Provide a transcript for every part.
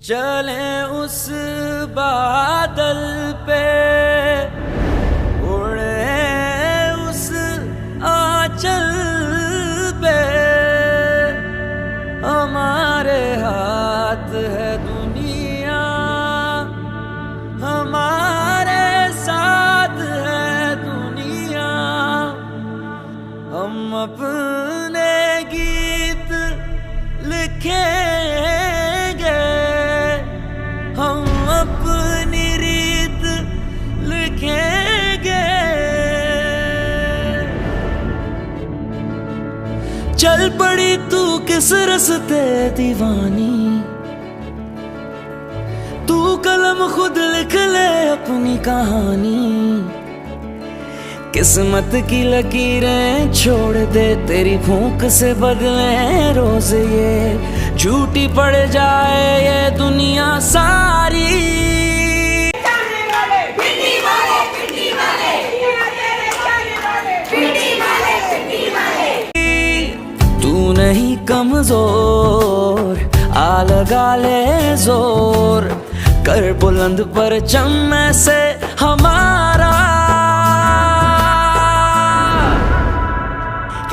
चले उस बादल पे, उड़े उस आंचल पे, हमारे हाथ है दुनिया, हमारे साथ है दुनिया। हम अपने गीत लिखेंगे, हम अपनी रीत लिखेंगे। चल पड़ी तू किस रस्ते दीवानी, तू कलम खुद लिख ले अपनी कहानी। किस्मत की लकीरें छोड़ दे, तेरी फूंक से बदले रोज ये, झूठी पड़ जाए ये दुनिया सारी। तू नहीं कमजोर, आ लगा ले जोर, कर बुलंद परचम से हमारा,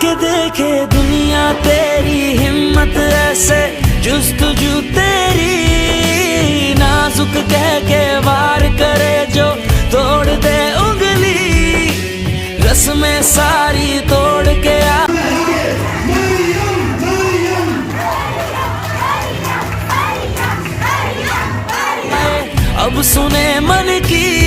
के देखे दुनिया तेरी हिम्मत ऐसे, जुस्तजू तेरी नाजुक कह के वार करे जो, तोड़ दे उंगली रस्में सारी तोड़ के आ। अब सुने मन की